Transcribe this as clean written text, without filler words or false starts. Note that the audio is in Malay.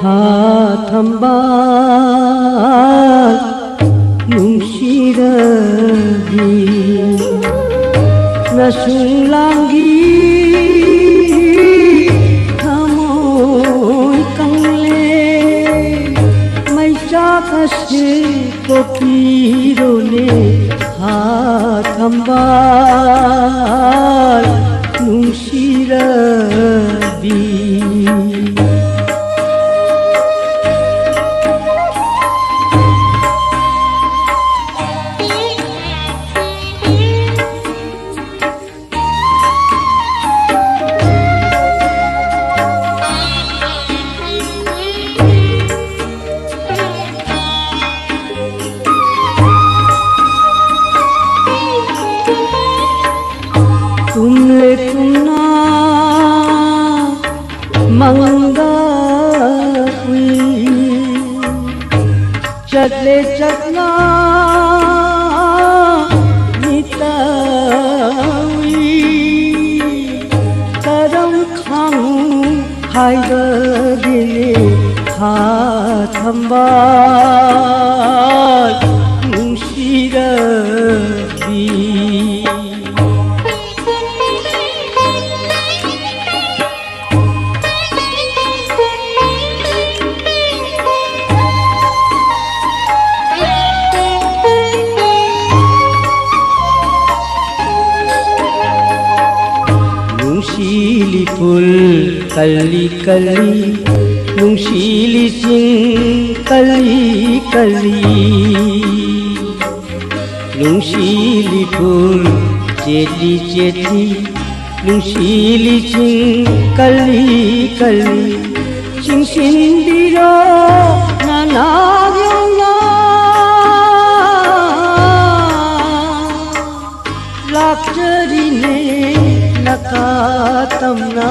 하탐발 뭉시러기 나술랑기 타모이 깡레 마이샤카시 코피로네 하탐발 뭉시러기 तुमले तुमना मंगा हुई चले चलना नीता हुई करम खाऊं हाय दिले हाथंबाल मुंशीरबी Nungshili pul kali kali Nungshili sing kali kali Nungshili pul jeti jeti Nungshili sing kali kali Sing sindiro nanagyo na Lakchari ne nakatamna